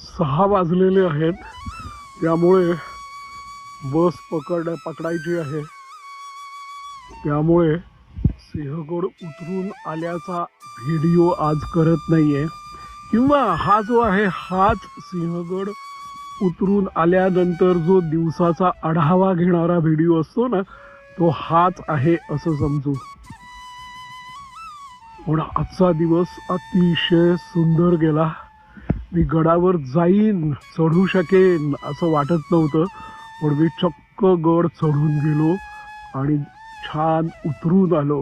6 वाजलेले आहेत, त्यामुळे बस पकडायची आहे. त्यामुळे सिंहगड उतरून आल्याचा व्हिडिओ आज करत नाहीये, किंवा हा जो आहे हाच सिंहगड उतरून आल्यानंतर जो दिवसाचा आढावा घेणारा व्हिडिओ असतो ना, तो हाच आहे असं समजू. पण आजचा दिवस अतिशय सुंदर गेला. मी गडावर जाईन, चढू शकेन असं वाटत नव्हतं, पण मी चक्क गड चढून गेलो आणि छान उतरून आलो.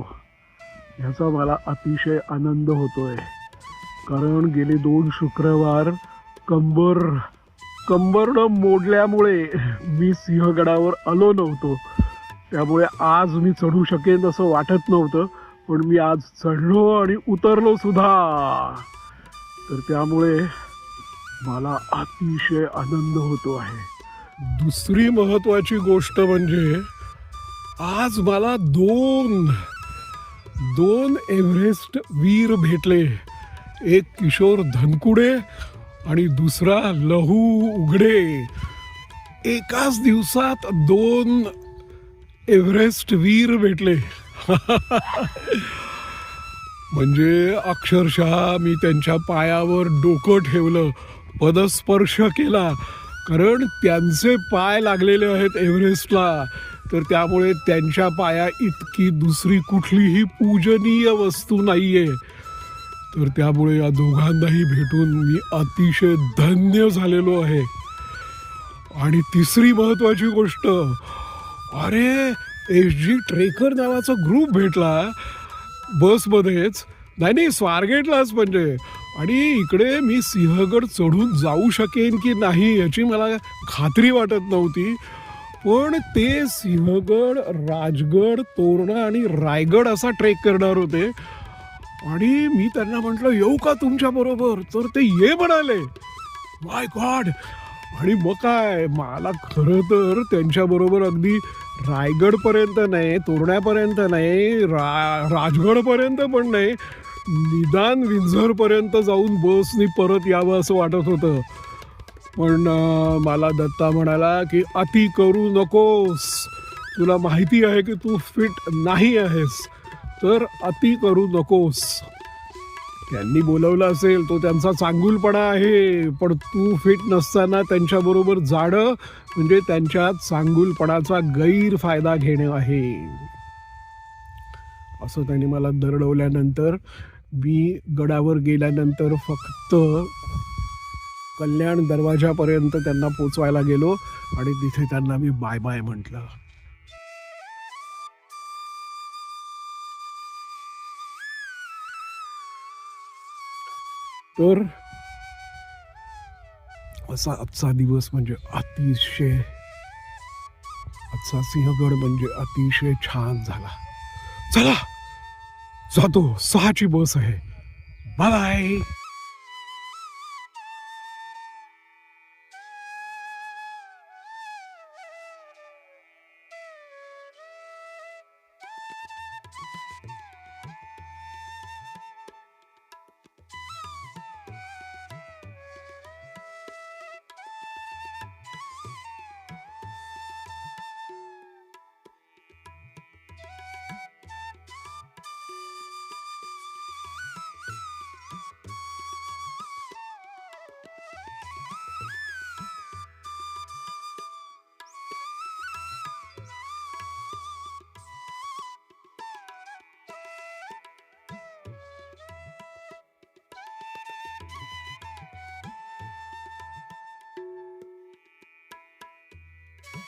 ह्याचा मला अतिशय आनंद होतोय, कारण गेले 2 शुक्रवार कंबर मोडल्यामुळे मी सिंहगडावर आलो नव्हतो. त्यामुळे आज मी चढू शकेन असं वाटत नव्हतं, पण मी आज चढलो आणि उतरलो सुद्धा. तर त्यामुळे मला अतिशय आनंद होतो आहे. दुसरी महत्वाची गोष्ट म्हणजे आज मला दोन एव्हरेस्ट वीर भेटले. एक किशोर धनकुडे आणि दुसरा लहू उघडे. एकाच दिवसात 2 एव्हरेस्ट वीर भेटले. म्हणजे अक्षरशः मी त्यांच्या पायावर डोकं ठेवलं, पदस्पर्श केला, कारण त्यांचे पाय लागलेले आहेत एव्हरेस्टला. तर त्यामुळे त्यांच्या पाया इतकी दुसरी कुठलीही पूजनीय वस्तू नाहीये. तर त्यामुळे या दोघांनाही भेटून मी अतिशय धन्य झालेलो आहे. आणि तिसरी महत्वाची गोष्ट, अरे SG ट्रेकर नावाचा ग्रुप भेटला बसमध्येच, नाही स्वारगेटलाच म्हणजे. आणि इकडे मी सिंहगड चढून जाऊ शकेन की नाही याची मला खात्री वाटत नव्हती, पण ते सिंहगड, राजगड, तोरणा आणि रायगड असा ट्रेक करणार होते. आणि मी त्यांना म्हटलं, येऊ का तुमच्या बरोबर? तर ते ये म्हणाले. माय गॉड. आणि मग काय, मला खरं तर त्यांच्याबरोबर अगदी रायगडपर्यंत नाही, तोरण्यापर्यंत नाही, राजगडपर्यंत पण नाही, निदान विंझरपर्यंत जाऊन बसनी परत यावं असं वाटत होतं. पण मला दत्ता म्हणाला की अति करू नकोस, तुला माहिती आहे की तू फिट नाही आहेस, तर अति करू नकोस. त्यांनी बोलवलं असेल, तो त्यांचा चांगुलपणा आहे, पण तू फिट नसताना त्यांच्याबरोबर जाणं म्हणजे त्यांच्या चांगुलपणाचा गैरफायदा घेणं आहे. असं त्यांनी मला दरडवल्यानंतर मी गडावर गेल्यानंतर फक्त कल्याण दरवाजापर्यंत त्यांना पोचवायला गेलो आणि तिथे त्यांना मी बाय बाय म्हटलं. तर असा आजचा दिवस म्हणजे आजचा सिंहगड म्हणजे अतिशय छान झाला. चला जातो, 6ची बस आहे. बाय.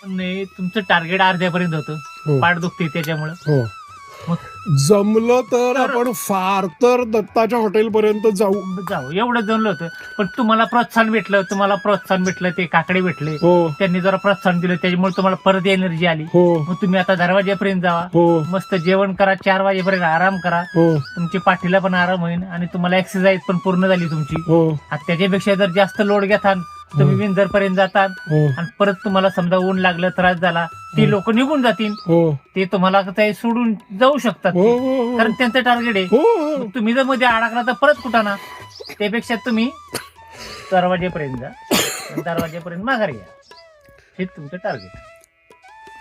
नाही, तुमचं टार्गेट अर्ध्यापर्यंत होतं. हो. पाठ दुखते त्याच्यामुळे. हो, जमलं तर आपण फार तर दत्ताच्या हॉटेलपर्यंत जाऊ. एवढं जमलं होतं. पण तुम्हाला प्रोत्साहन भेटलं, ते काकडे भेटले, हो त्यांनी जरा प्रोत्साहन दिलं, त्याच्यामुळे तुम्हाला परत एनर्जी आली. हो मग तुम्ही आता दरवाजेपर्यंत जावा, हो मस्त जेवण करा, 4 वाजेपर्यंत आराम करा, हो तुमची पाठीला पण आराम होईल आणि तुम्हाला एक्सरसाइज पण पूर्ण झाली तुमची. हो आता त्याच्यापेक्षा जर जास्त लोड घेताल तुम्ही विंझर पर्यंत जातात हो आणि परत तुम्हाला समजा ऊन लागलं, त्रास झाला, ती लोक निघून जातील, हो ते तुम्हाला काही सोडून जाऊ शकतात, हो हो कारण त्यांचं टार्गेट आहे. हो मग तुम्ही जर मध्ये अडकला तर परत कुठं ना, त्यापेक्षा तुम्ही दरवाजेपर्यंत जा. दरवाजापर्यंत माघार घ्या. हे तुमचं टार्गेट.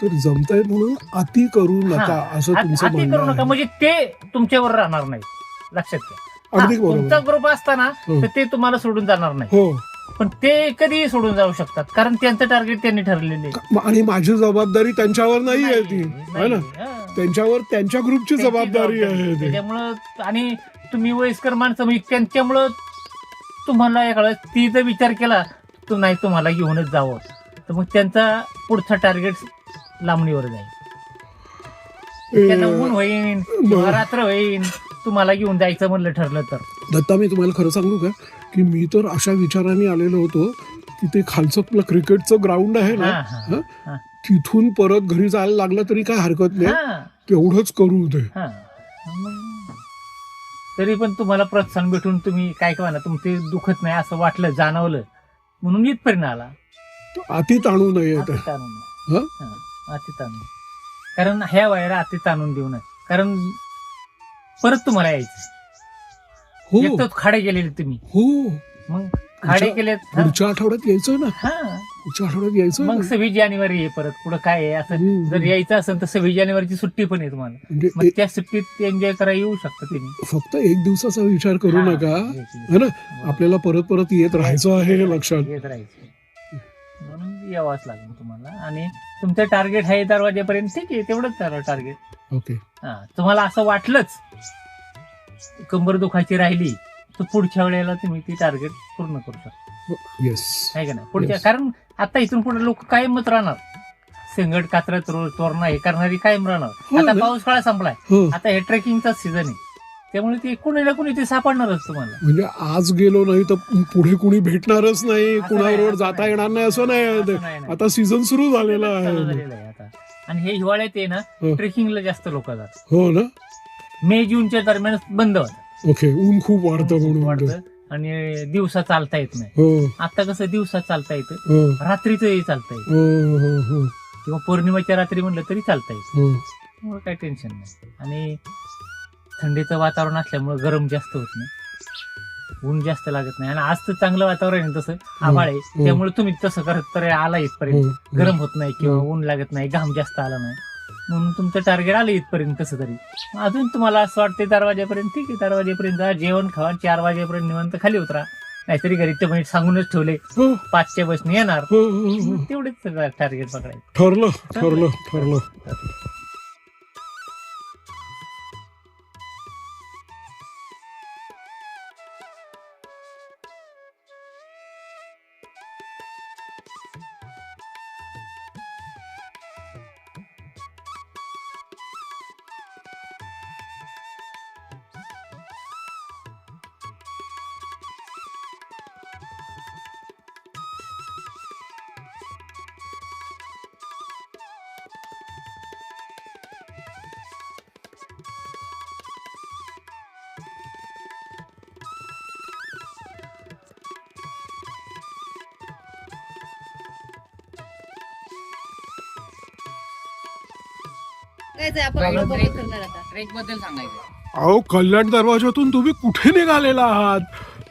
तर जमतंय म्हणून अति करू नका असं तुमचं अति करू म्हणणं नका, आहे. म्हणजे ते तुमच्यावर राहणार नाही, लक्षात घ्या. अगदी हा, बरोबर. तुमचा ग्रुप असताना हो. तर ते तुम्हाला सोडून जाणार नाही, हो, पण ते कधीही सोडून जाऊ शकतात, कारण त्यांचं टार्गेट त्यांनी ठरलेले. आणि माझी जबाबदारी त्यांच्यावर नाही आहे ती, है ना? त्यांच्यावर त्यांच्या ग्रुपची जबाबदारी आहे ती. त्याच्यामुळं आणि तुम्ही वयस्कर माणसं म्हणजे त्यांच्यामुळं तुम्हाला एखादा ती जर विचार केला तो नाही तुम्हाला घेऊनच जावं, तर मग त्यांचा पुढचा टार्गेट लांबणीवर जाईल. त्यांना ऊन होईन किंवा रात्र होईन तुम्हाला घेऊन जायचं म्हणलं ठरलं तर. दत्ता, मी तुम्हाला खरं सांगू का की मी तर अशा विचाराने आलेलो होतो की ते खालचं आपलं क्रिकेटचं ग्राउंड आहे ना, हा, हा, हं? हा. तिथून परत घरी जायला लागलं तरी काय हरकत नाही, हा, तेवढंच करू दे. हा. मग तरी पण तुम्हाला प्रोत्साहन भेटून तुम्ही काय म्हणा तुमचे दुखत नाही असं वाटलं, जाणवलं, म्हणून इथपर्यंत आला. अति ताणू नये अति ते. ताणून, हं? हा, अति ताणून. कारण ह्या वयाला अति ताणून देऊ नये, कारण परत तुम्हाला यायचं. हो एक तर खाडे गेलेले तुम्ही, हो, मग खाडे केले. पुढच्या आठवड्यात यायचं ना, हा, पुढच्या आठवड्यात यायचं मग ना. 26 जानेवारी आहे परत, पुढं काय आहे असं जर यायचं असेल तर 26 जानेवारीची सुट्टी पण आहे तुम्हाला, म्हणजे मग त्या सुट्टीत एन्जॉय करायला येऊ शकता तुम्ही. फक्त एक दिवसाचा विचार करू हा, नका, एक दिवस. है ना? आपल्याला परत परत येत राहायचं आहे हे लक्षात. येत राहायचं, म्हणून यावंच लागेल तुम्हाला. आणि तुमचं टार्गेट आहे दरवाजेपर्यंत, ठीक आहे, तेवढंच टार्गेट. ओके. हा, तुम्हाला असं वाटलंच कंबर दुखायची राहिली तर पुढच्या वेळेला तुम्ही ती टार्गेट पूर्ण करू शकता, येस. आहे का नाही? पुढच्या Yes. कारण आता इथून पुढे लोक कायमच राहणार, सेंगड कात्रत तोरणा हे करणारी कायम राहणार. हो आता ना. पाऊस काळ संपलाय, हो, आता हे ट्रेकिंगचा सीझन आहे, त्यामुळे ते कुणी ना कुणी ते सापडणारच तुम्हाला. म्हणजे आज गेलो नाही तर पुढे कुणी भेटणारच नाही, असं कुणाबरोबर नाही, असं जाता नाही. येणार नाही असं नाही. असं नाही, नाही. आता सीझन सुरू झालेला चालू आहे. झालेलं आहे आता. आणि हे हिवाळ्यात आहे ना, हो. ट्रेकिंगला जास्त लोक जातात. हो ना. मे जूनच्या दरम्यान बंद होतात, ओके, ऊन खूप वाढतं म्हणून. वाढतं आणि दिवसा चालता येत नाही. हो आता कसं दिवसात चालता येतं, हो रात्रीचंही चालता येतं, हो हो हो किंवा पौर्णिमेच्या रात्री म्हणलं तरी चालता येतं, हो. त्यामुळे काही टेन्शन नाही. आणि थंडीचं वातावरण असल्यामुळे गरम जास्त होत नाही, ऊन जास्त लागत नाही. आणि आज तर चांगलं वातावरण आहे, तसं आभाळ आहे, हो. त्यामुळे तुम्ही तसं करत तर आला इथपर्यंत, हो. गरम होत नाही किंवा हो. ऊन लागत नाही, घाम जास्त आला नाही, म्हणून तुमचं टार्गेट आलं इथपर्यंत. कसं तरी अजून तुम्हाला असं वाटते दरवाजेपर्यंत, ठीक आहे, दरवाजेपर्यंत जा, जेवण खावा, 4 वाजेपर्यंत निवांत खाली उतरा. नाहीतरी घरी ते म्हणजे सांगूनच ठेवले हो 5च्या बसने येणार, हो हो हो. तेवढेच टार्गेट पकडायचं. ठरलं ठरलं ठरलं. ट्रेक बद्दल सांगायचं. अहो, कल्याण दरवाजातून तुम्ही कुठे निघालेला आहात?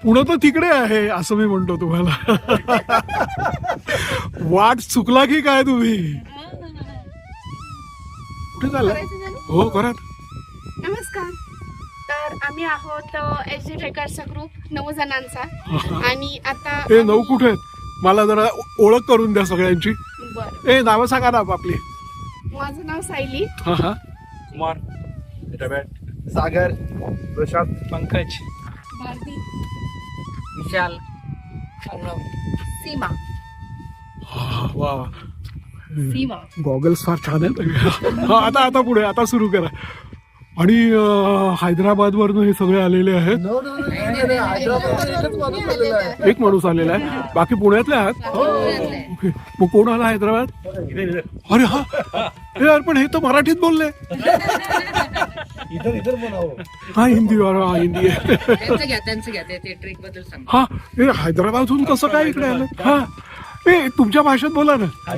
पुढं तर तिकडे आहे असं मी म्हणतो तुम्हाला. वाट चुकला की काय तुम्ही? कुठे चाललाय? हो करा. नमस्कार. तर आम्ही आहोत एच डी ट्रेकर्सचा ग्रुप 9 जणांचा. आणि आता हे 9 कुठे आहेत? मला जरा ओळख करून द्या सगळ्यांची. बरं, ए, नावं सांगा ना आपली. माझं नाव सायली. हा हा. कुमार, सागर, प्रशांत, पंकज, भारती, विशाल, सीमा. हा, वा वा. सीमा गॉगल्स फार छान आहेत. हा, आता पुढे, आता सुरू करा. आणि हैदराबाद वरनं हे सगळे आलेले आहेत. एक माणूस आलेला आहे, बाकी पुण्यातले आहात. ओके. मग कोण आला हैदराबाद? अरे हा, हे यार, पण हे तर मराठीत बोलले. इधर बनाओ. हा, हिंदी. हा, हिंदी आहे. त्यांचं घ्या ते ट्रेक बद्दल सांगा. हा, हे हैदराबादहून कसं काय इकडे आलं? हा, तुमच्या भाषेत बोला ना. I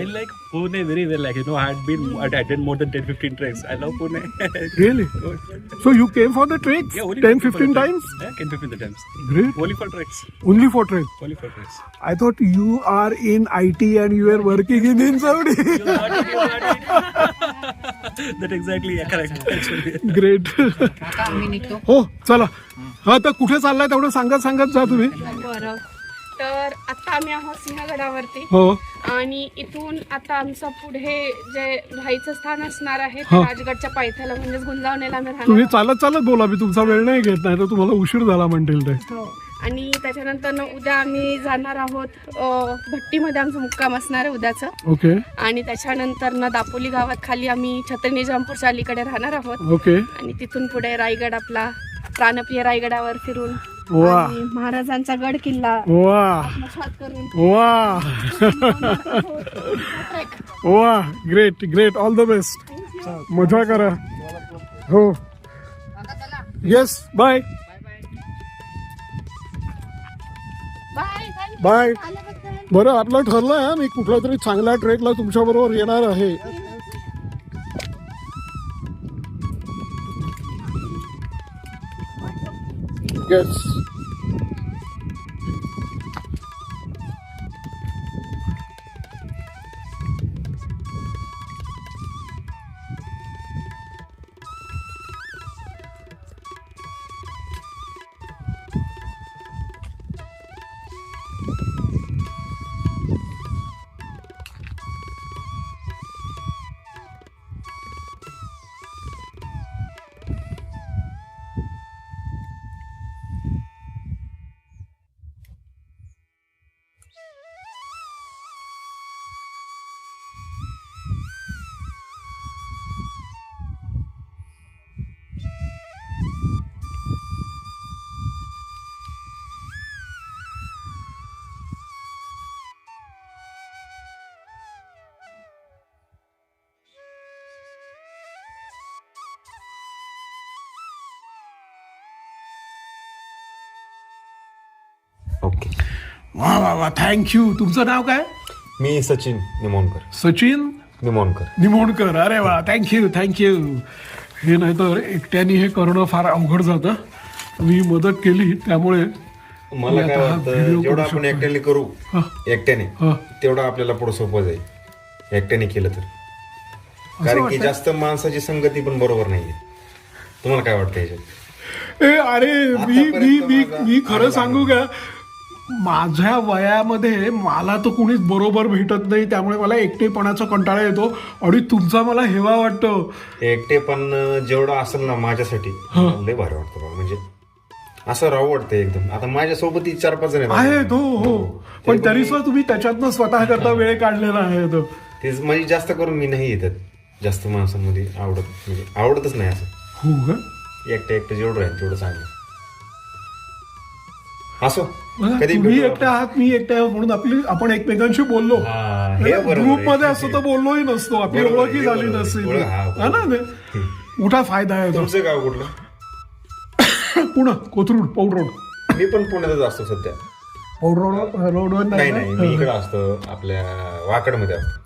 like Pune very well. Like, I attended more than 10-15 treks. I love Pune. Really? So you came for the treks? Yeah, only 10-15 for the times? treks. Yeah, 10-15 times. Great. Only for treks. Only for treks. Only for treks. I thought you are in IT and you are working in Saudi. That exactly, yeah, correct. Actually. Great. आता आम्ही निघतो. हो चला. हा तर कुठे चाललाय तेवढं सांगत जा तुम्ही. बरं. तर आता आम्ही आहोत सिंहगडावरती हो. आणि इथून आता आमचं पुढे जे राहायचं स्थान असणार आहे ते हा. राजगडच्या पायथ्याला म्हणजेच गुंजावणीला आम्ही तुम्ही राहणार चालत बोला, मी तुमचा वेळ नाही घेत, नाही तर तुम्हाला उशीर झाला म्हणतील ते. हो. आणि त्याच्यानंतर उद्या आम्ही जाणार आहोत भट्टीमध्ये आमचा मुक्काम असणार आहे उद्याचं. ओके आणि त्याच्यानंतर दापोली गावात खाली आम्ही छत्री निजामपूरच्या अलीकडे राहणार आहोत. ओके. आणि तिथून पुढे रायगड आपला प्राणप्रिय रायगडावर फिरून वा आणि महाराजांचा गड किल्ला वा आत्मसात करून वा वा. ग्रेट. All the best. मजा करा. हो. येस. बाय. बाय. बरं आपलं ठरलंय हा, मी कुठल्या तरी चांगल्या ट्रेकला तुमच्या बरोबर येणार आहे. येस. ओके. वा वा वा. थँक्यू. तुमचं नाव काय? मी सचिन निमोणकर. सचिन निमोणकर. निमोणकर. अरे वा. थँक्यू. हे नाही तर एकट्याने हे करणं फार अवघड जातं. मी मदत केली त्यामुळे मला मी काय आता हा वाटतं व्हिडिओ जेवढं करू आपण शकतो. एकट्याने करू हा. एकट्याने हा. तेवढं आपल्याला पुढे सोपं जाईल एकट्याने केलं तर. कारण की वाटतंय? जास्त माणसाची संगती पण बरोबर नाहीये. तुम्हाला काय वाटतं याच्यात? अरे मी आतापर्यंत मी माझा मी खरं अनुभव. सांगू का, माझ्या वयामध्ये मला तर कुणीच बरोबर भेटत नाही, त्यामुळे मला एकटेपणाचा कंटाळा येतो आणि तुमचा मला हेवा वाटतो. एकटे पण जेवढं असेल ना माझ्यासाठी लय भारी वाटतं बाबा. म्हणजे असं राहू वाटतं एकदम. आता माझ्यासोबत 4-5 जण आहेत. हो. पण तरी सुद्धा तुम्ही त्याच्यातनं स्वतः करता वेळ काढलेला आहे तो. तेच म्हणजे जास्त करून मी नाही येतात जास्त माणसांमध्ये म्हणजे आवडतच नाही असं. हो का? एकटं जेवढं राहील तेवढं चांगलं. असो कधी तुम्ही भेटू एकटे आहात, मी एकटे आहोत म्हणून आपण एकमेकांशी बोललो. हा, हे बरोबर आहे. ग्रुप मध्ये असतो तर बोललोही नसतो, आपली बरोबर आहे, ओळखही हे झाली बरोबर आहे. नसती. ओळख, हा, हा ना ते मोठा फायदा आहे तो. तुमचं गाव कुठलं? पुणे कोथरूड पौड रोड. मी पण पुण्यातच असतो सध्या. पौड रोडवर नाही मी इकडे नाही असतो आपल्या वाकडमध्ये असतो.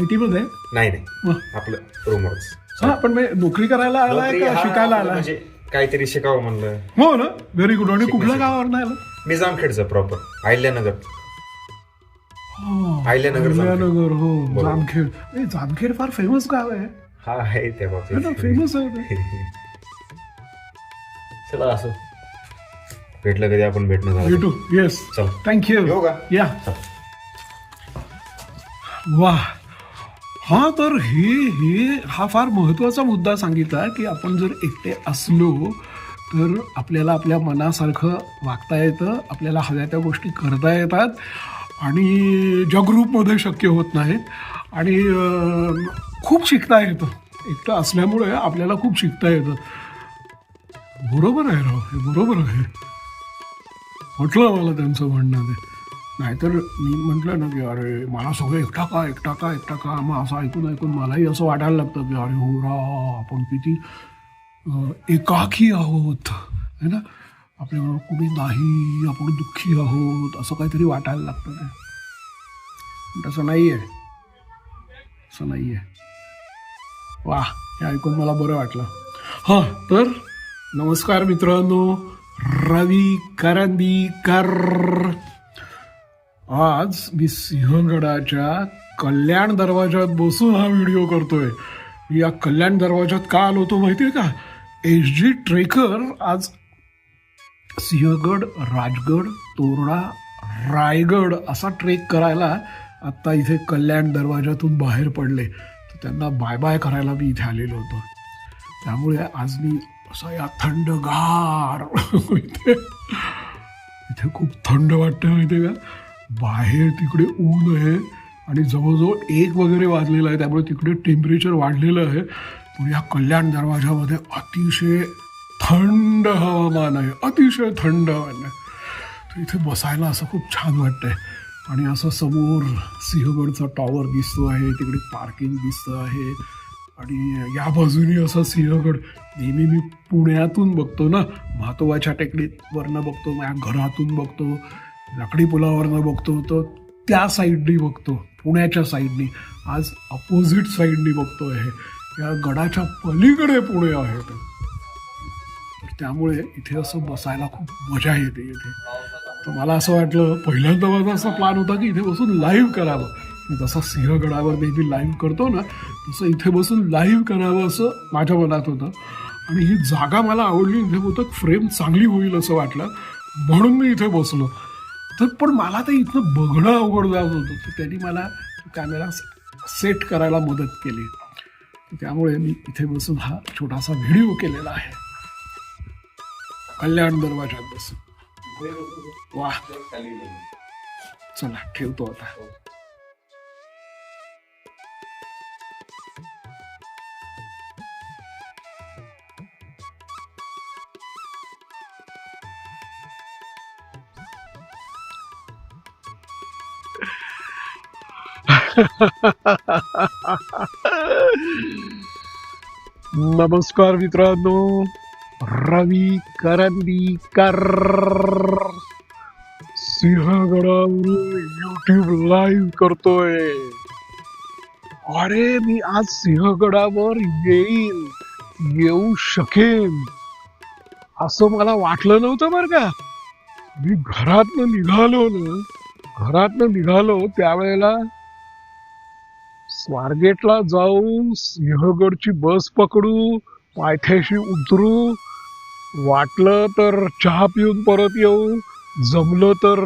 IT मध्ये. नाही मग? आपलं रूमवरच. हा पण मी नोकरी करायला आलाय नोकरी, का हा, शिकायला आपलं आलाय? म्हणजे काहीतरी शिकावं म्हणलं. हो ना. Very good. आणि कुठल्या गावावर नाही आला? मी जामखेडचं प्रॉपर अहिल्यानगर. अहिल्यानगर अहिल्यानगर. हो. बरोबर. जामखेड. जामखेड फार फेमस गाव आहे. हा आहे त्या बाबतीत फेमस आहे ते. चला असं भेटलं कधी आपण भेटणं झालं. भेटू. येस. चला. थँक्यू. येऊ का? या. वा. हा तर हा फार महत्वाचा मुद्दा सांगितला की आपण जर एकटे असलो तर आपल्याला आपल्या मनासारखं वागता येतं, आपल्याला हव्या त्या गोष्टी करता येतात आणि ज्या ग्रुपमध्ये शक्य होत नाहीत. आणि खूप शिकता येतं. एकटं असल्यामुळे आपल्याला खूप शिकता येतं. बरोबर आहे राव, हे बरोबर आहे. म्हटलं मला त्यांचं म्हणणं ते. नाहीतर मी म्हटलं ना की अरे मला सगळं एकटा का मग असं ऐकून मलाही असं वाटायला लागतं की अरे हो राव आपण किती एकाकी आहोत है ना. आपल्याबरोबर कुणी नाही, आपण दुःखी आहोत असं काहीतरी वाटायला लागतं ते. तसं नाहीये, असं नाहीये. वा, हे ऐकून मला बरं वाटलं. हां, तर नमस्कार मित्रांनो, रवी करंदीकर. आज मी सिंहगडाच्या कल्याण दरवाजात बसून हा व्हिडिओ करतोय. या कल्याण दरवाजात का आलो होतो माहितीये का? SG ट्रेकर आज सिंहगड, राजगड, तोरणा, रायगड असा ट्रेक करायला आत्ता इथे कल्याण दरवाजातून बाहेर पडले. तर त्यांना बाय बाय करायला मी इथे आलेलो होतो. त्यामुळे आज मी असा या थंडगार इथे खूप थंड वाटतं माहिती का? बाहेर तिकडे ऊन आहे आणि जवळजवळ 1 वगैरे वाजलेला आहे, त्यामुळे तिकडे टेम्परेचर वाढलेलं आहे. पण या कल्याण दरवाजामध्ये अतिशय थंड हवामान आहे, अतिशय थंड हवामान आहे. तर इथे बसायला असं खूप छान वाटतंय. आणि असं समोर सिंहगडचा टॉवर दिसतो आहे, तिकडे पार्किंग दिसतं आहे आणि या बाजूने असं सिंहगड. नेहमी मी पुण्यातून बघतो ना, म्हातोबाच्या टेकडीवरनं बघतो, माझ्या घरातून बघतो, लाकडी पुलावरनं बघतो, तर त्या साईडनी बघतो, पुण्याच्या साईडनी. आज अपोजिट साईडनी बघतो आहे, या गडाच्या पलीकडे पुणे आहे. तर त्यामुळे इथे असं बसायला खूप मजा येते इथे. तर मला असं वाटलं, पहिल्यांदा माझा असा प्लॅन होता की इथे बसून लाईव्ह करावं. जसं सिंहगडावर नेहमी लाईव्ह करतो ना, तसं इथे बसून लाईव्ह करावं असं माझ्या मनात होतं. आणि ही जागा मला आवडली, इथे बहुतेक फ्रेम चांगली होईल असं वाटलं, म्हणून मी इथे बसलो. तर पण मला ते इथनं बघणं अवघड जात होतं, तर त्यांनी मला कॅमेरा सेट करायला मदत केली. त्यामुळे मी इथे बसून हा छोटासा व्हिडिओ केलेला आहे कल्याण दरवाजात बसून. वा, चला ठेवतो आता. नमस्कार मित्रांनो, रवी करंदीकर सिंहगडावरून YouTube लाईव्ह करतोय. अरे, मी आज सिंहगडावर येऊ शकेन असं मला वाटलं नव्हतं बरं का. मी घरातनं निघालो त्यावेळेला स्वारगेटला जाऊ, सिंहगडची बस पकडू, पायथ्याशी उतरू, वाटलं तर चहा पिऊन परत येऊ, जमलं तर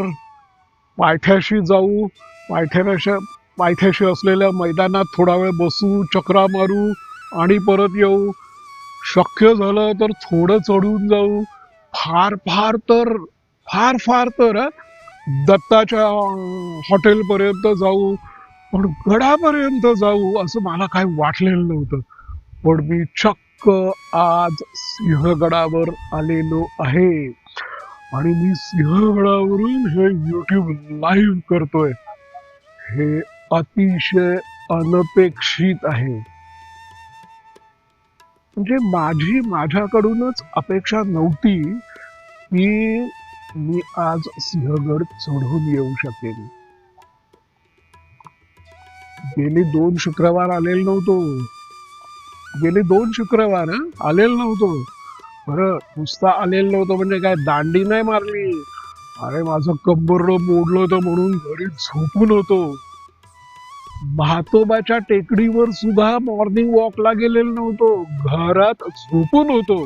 पायथ्याशी जाऊ, पायथ्याशी असलेल्या मैदानात थोडा वेळ बसू, चक्रा मारू आणि परत येऊ. शक्य झालं तर थोडं चढून जाऊ, फार तर दत्ताच्या हॉटेलपर्यंत जाऊ, पण गडापर्यंत जाऊ असं मला काही वाटलेलं नव्हतं. पण मी चक्क आज सिंहगडावर आलेलो आहे आणि मी सिंहगडावरून हे YouTube लाईव्ह करतोय. हे अतिशय अनपेक्षित आहे. म्हणजे माझ्याकडूनच अपेक्षा नव्हती की मी आज सिंहगड चढून येऊ शकेन. गेले 2 शुक्रवार आलेलो नव्हतो. बरं, नुसता आलेलो नव्हतो म्हणजे काय दांडी नाही मारली. अरे, माझं कंबरडं मोडलं होतं म्हणून घरी झोपून होतो. म्हातोबाच्या टेकडीवर सुद्धा मॉर्निंग वॉकला गेलेलो नव्हतो, घरात झोपून होतो.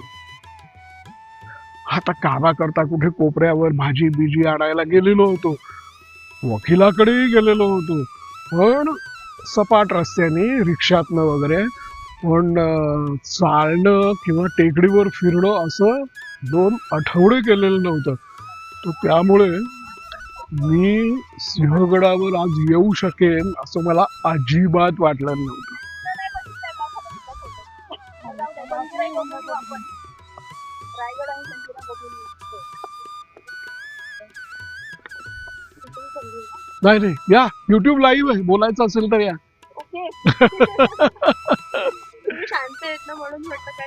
आता कामा करता कुठे कोपऱ्यावर भाजी बिजी आणायला गेलेलो होतो, वकिलाकडेही गेलेलो होतो, पण सपाट रस्त्याने रिक्षातनं वगैरे. पण चालणं किंवा टेकडीवर फिरणं असं 2 आठवडे केलेलं नव्हतं. तर त्यामुळे मी सिंहगडावर आज येऊ शकेन असं मला अजिबात वाटलं नव्हतं. नाही, या YouTube लाईव्ह आहे, बोलायचं असेल तर या.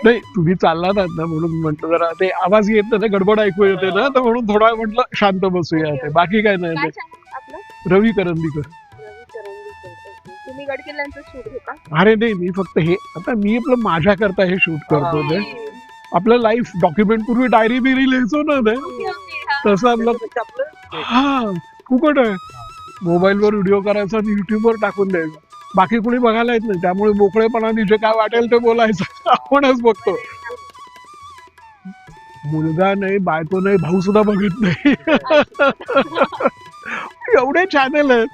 नाही, तुम्ही चाललात ना म्हणून म्हटलं, जरा ते आवाज येत नाही, गडबड ऐकू येते ना, तर म्हणून थोडा म्हटलं शांत बसूया. ते बाकी काय नाही. रवी करंदीकर. गड किल्ल्यांचं शूट घेता? अरे नाही, मी फक्त हे आता मी आपलं माझ्या करता हे शूट करतो ते आपलं लाईफ डॉक्युमेंट. पूर्वी डायरी बिरी लिहायचो ना ते, तसं आपलं हा फुकट आहे. मोबाईलवर व्हिडिओ करायचा आणि युट्यूबवर टाकून द्यायचा. बाकी कोणी बघायला येत नाही, त्यामुळे मोकळेपणाने जे काय वाटेल ते बोलायचं. आपणच बघतो. मुलगा नाही, बायको नाही, भाऊ सुद्धा बघत नाही. एवढे चॅनल आहेत.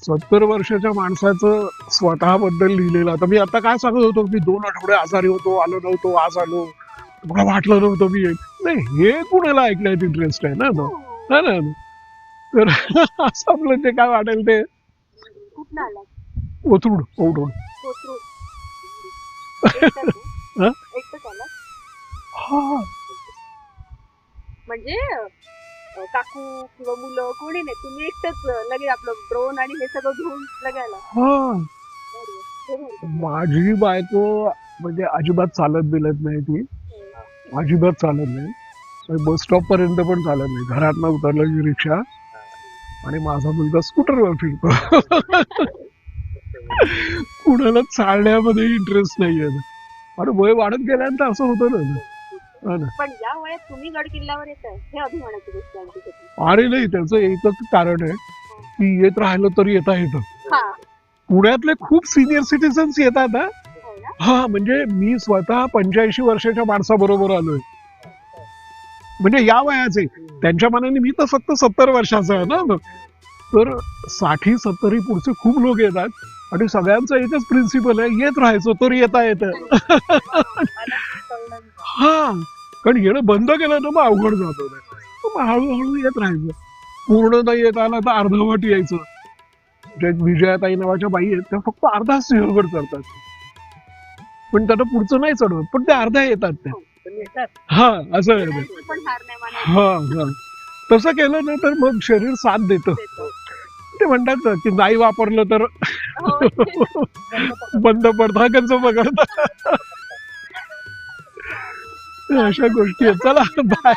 70 वर्षाच्या माणसाचं स्वतःबद्दल लिहिलेलं. आता मी आता काय सांगत होतो, मी 2 आठवडे आजारी होतो, आलो नव्हतो, आज आलो, मला वाटलं नव्हतं मी येईन. नाही, हे कुणाला ऐकण्यात इंटरेस्ट आहे ना तो, है ना? तर असं आपलं जे काय वाटेल ते. कुठं आला? ओथरूड ओढून. कोथरूड. हा? एकटंच आला? हा म्हणजे काकू किंवा मुलं कोणी नाही, तुम्ही एकटंच लगे आपलं ड्रोन आणि हे सगळं घेऊन लगायला? हा माझी बायको म्हणजे अजिबात चालत बिलत नाही. ती अजिबात चालत नाही. बस स्टॉप पर्यंत पण चालत नाही. घरातनं उतरलं की रिक्षा, आणि माझा मुलगा स्कूटरवर फिरतो. कुणाला चालण्यामध्ये इंटरेस्ट नाहीये. अरे वय वाढत गेल्यानंतर असं होतं ना. पण या वयात तुम्ही गड किल्ल्यावर येत आहे, हे अभिमानाची गोष्ट आहे आमच्यासाठी. अरे नाही, त्याचं एकच कारण आहे की येत राहिलं तरी येता येतं. हा. पुण्यातले खूप सिनियर सिटीजन्स येतात. हो ना? हा म्हणजे मी स्वतः 85 वर्षाच्या माणसाबरोबर आलोय. म्हणजे या वयाचे, त्यांच्या मनाने मी तर फक्त 70 वर्षाचा आहे ना. तर 60-70 पुढचे खूप लोक येतात, आणि सगळ्यांचं एकच प्रिन्सिपल आहे, येत राहायचं तर येता येतं. हा, कारण येणं बंद केलं ना मग अवघड जातो. मग हळूहळू येत राहायचं. पूर्ण नाही येत आला तर अर्धवट यायचं. जे विजयाताई नावाच्या बाई आहेत त्या फक्त अर्धा सिंहगड चढतात, पण त्यांना पुढचं नाही चढवत, पण ते अर्ध्या येतात त्या. हा असं आहे. पण हार नाही मानायची. हा हा तसं केलं ना तर मग शरीर साथ देतं. ते म्हणतात ना की नाही वापरलं तर बंद पडता कंच पकडता. अशा गोष्टी आहेत. चला बाय.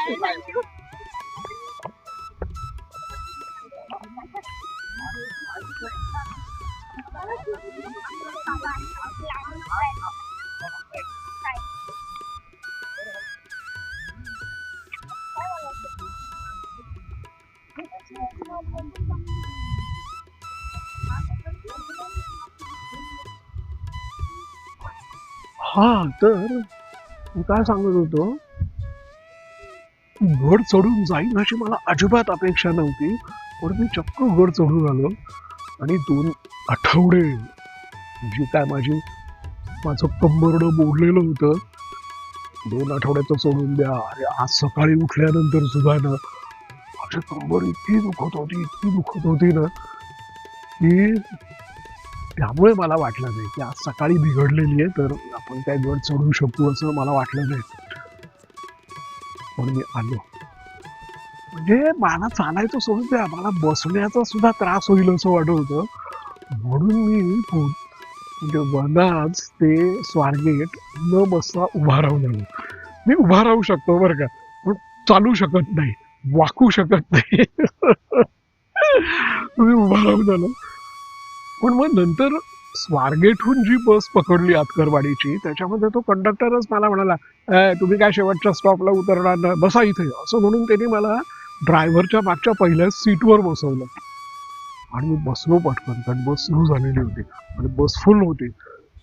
हा तर मी काय सांगत होतो, गड चढून जाईन अशी मला अजिबात अपेक्षा नव्हती, पण मी चक्क गड चढून आलो. आणि 2 आठवडे जी काय माझं कंबरडं मोडलेलं होतं, 2 आठवड्याचं सोडून द्या. अरे आज सकाळी उठल्यानंतर सुद्धा ना माझी कंबर इतकी दुखत होती ना की त्यामुळे मला वाटलं नाही की आज सकाळी बिघडलेली आहे तर आपण काय गड चढू शकू असं मला वाटलं नाही. पण मी आलो. म्हणजे मला चालायचं सोडून द्या, मला बसण्याचा सुद्धा त्रास होईल असं वाटत होतं. म्हणून मी म्हणजे वनाज ते स्वारगेट न बसता उभा राहून आलो. मी उभा राहू शकतो बरं का, पण चालू शकत नाही, वाकू शकत नाही. मी उभा राहून आलो. पण मग नंतर स्वारगेटहून जी बस पकडली आतकरवाडीची, त्याच्यामध्ये तो कंडक्टरच मला म्हणाला, तुम्ही काय शेवटच्या स्टॉपला उतरणार ना, बसा इथे, असं म्हणून त्यांनी मला ड्रायव्हरच्या मागच्या पहिल्याच सीटवर बसवलं. आणि मी बसलो पटकन, कारण बस सुरू झालेली होती आणि बस फुल होती.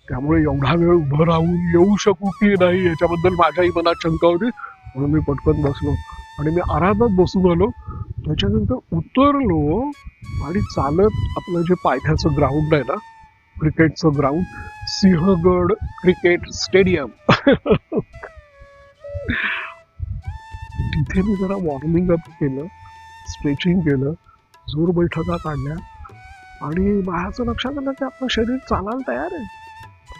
त्यामुळे एवढा वेळ उभं राहून येऊ शकू की नाही याच्याबद्दल माझ्याही मनात शंका होती. म्हणून मी पटकन बसलो आणि मी आरामात बसून आलो. त्याच्यानंतर उतरलो आणि चालत आपलं जे पायथ्याचं ग्राउंड आहे ना, क्रिकेटचं ग्राउंड, सिंहगड क्रिकेट स्टेडियम, तिथे मी जरा वॉर्मिंग अप केलं, स्ट्रेचिंग केलं, जोर बैठका काढल्या. आणि माझ्या लक्षात आलं की आपलं शरीर चालायला तयार आहे.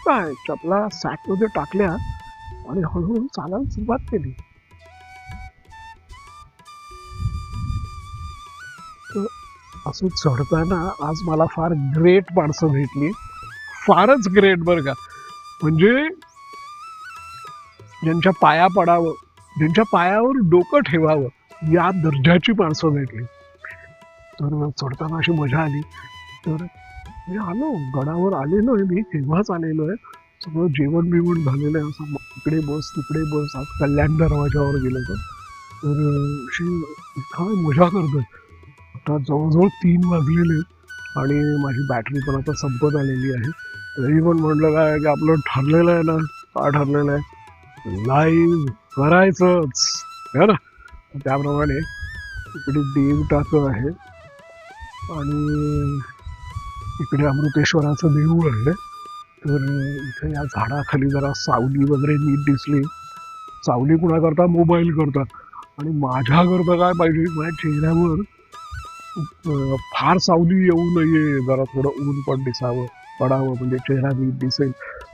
काय चपला सॅकमध्ये टाकल्या आणि हळूहळू चालायला सुरुवात केली. असं चढताना आज मला फार ग्रेट माणसं भेटली, फारच ग्रेट बरं का. म्हणजे ज्यांच्या पाया पडावं, ज्यांच्या पायावर डोकं ठेवावं या दर्जाची माणसं भेटली. तर चढताना अशी मजा आली. तर मी आलो गडावर आलेलो आहे, मी तेव्हाच आलेलो आहे. सगळं जेवण बिवण झालेलं आहे. असं इकडे बस तिकडे बस. आज कल्याण दरवाजावर गेलो होतो. तर अशी काय मजा करतोय. आता जवळजवळ 3 वाजलेले आहेत आणि माझी बॅटरी पण आता संपत आलेली आहे. तरी पण म्हटलं काय की आपलं ठरलेलं आहे ना. काय ठरलेलं आहे, लाईव्ह करायचंच है ना. त्याप्रमाणे इकडे देव टाकं आहे आणि इकडे अमृतेश्वराचं देऊळ आहे. तर इथे या झाडाखाली जरा सावली वगैरे नीट दिसली. सावली कुणाकरता, मोबाईल करता. आणि माझ्याकरता काय पाहिजे, माझ्या चेहऱ्यावर फार सावली येऊ नये, जरा थोडं ऊन पण दिसावं, पडावं, म्हणजे चेहरा नीट दिसेल.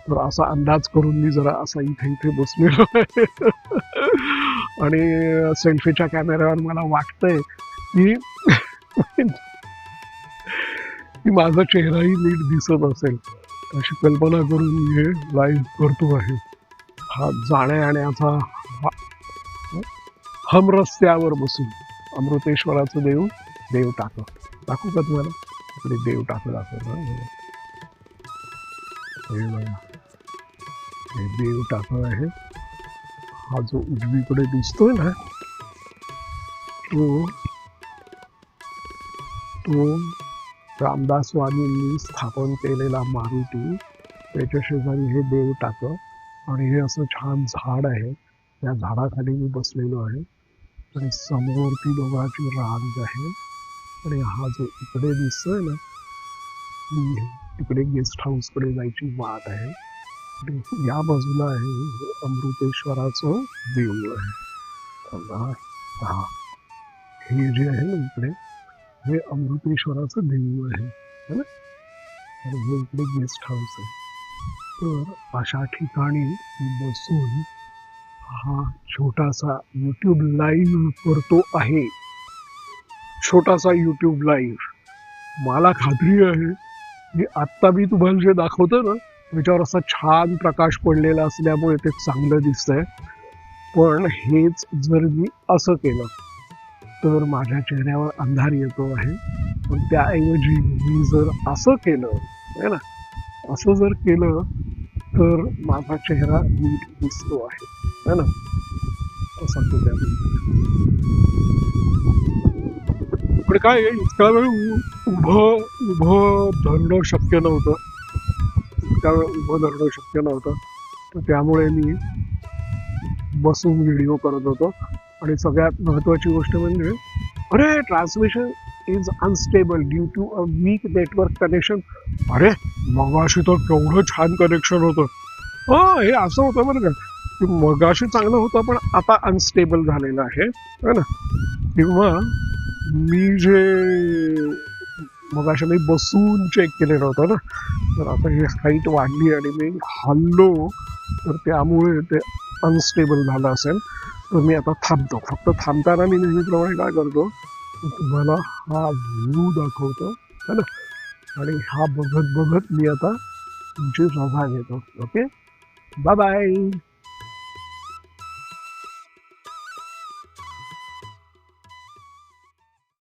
तर असा अंदाज करून मी जरा असा इथे बसलेलो आहे. आणि सेल्फीच्या कॅमेऱ्यावर मला वाटतंय की की माझा चेहराही नीट दिसत असेल अशी कल्पना करून मी हे लाईव्ह करतो आहे. हा जाण्या येण्याचा हमरस्त्यावर बसून अमृतेश्वराचं देव टाकं दाखवू का तुम्हाला. इकडे देव टाकं दाखवलं. हे बघा, हे देव टाकं आहे. हा जो उजवीकडे दिसतोय ना तो रामदास स्वामींनी स्थापन केलेला मारुती, त्याच्या शेजारी हे देव टाकं. आणि हे असं छान झाड आहे. त्या झाडाखाली मी बसलेलो आहे आणि समोर ती दोघांची रांग आहे. आणि हा जो इकडे दिसतोय ना, तिकडे गेस्ट हाऊसकडे जायची वाट आहे. आणि या बाजूला आहे हे अमृतेश्वराचं देऊळ आहे. हा हे जे आहे ना इकडे, हे अमृतेश्वराचं देऊळ आहे है ना. आणि हे इकडे गेस्ट हाऊस आहे. तर अशा ठिकाणी बसून हा छोटासा यूट्यूब लाईव्ह करतो आहे. छोटासा यूट्यूब लाईव्ह. मला खात्री आहे की आत्ता मी तुम्हाला जे दाखवतो ना त्याच्यावर असा छान प्रकाश पडलेला असल्यामुळे ते चांगलं दिसतंय. पण हेच जर मी असं केलं तर माझ्या चेहऱ्यावर अंधार येतो आहे. पण त्याऐवजी मी जर असं केलं है ना, असं जर केलं तर माझा चेहरा नीट दिसतो आहे ना. असं पण काय इतका वेळ उभं धरणं शक्य नव्हतं. इतका वेळ उभं धरणं शक्य नव्हतं. तर त्यामुळे मी बसून व्हिडिओ करत होतो. आणि सगळ्यात महत्त्वाची गोष्ट म्हणजे अरे transmission is unstable due to a weak network connection. अरे मगाशी तर केवढं छान कनेक्शन होतं. हे असं होतं बरं का की मगाशी चांगलं होतं पण आता अनस्टेबल झालेलं आहे है ना. किंवा मी जे मगाशी मी बसून चेक केलेलं होतं ना, तर आता ही हाईट वाढली आणि मी हल्लो तर त्यामुळे ते अनस्टेबल झालं असेल. तर मी आता थांबतो. फक्त थांबताना मी नेहमीप्रमाणे काय करतो, तुम्हाला हा व्ह्यू दाखवतो है ना. आणि हा बघत मी आता तुमची रजा घेतो. Okay, bye bye.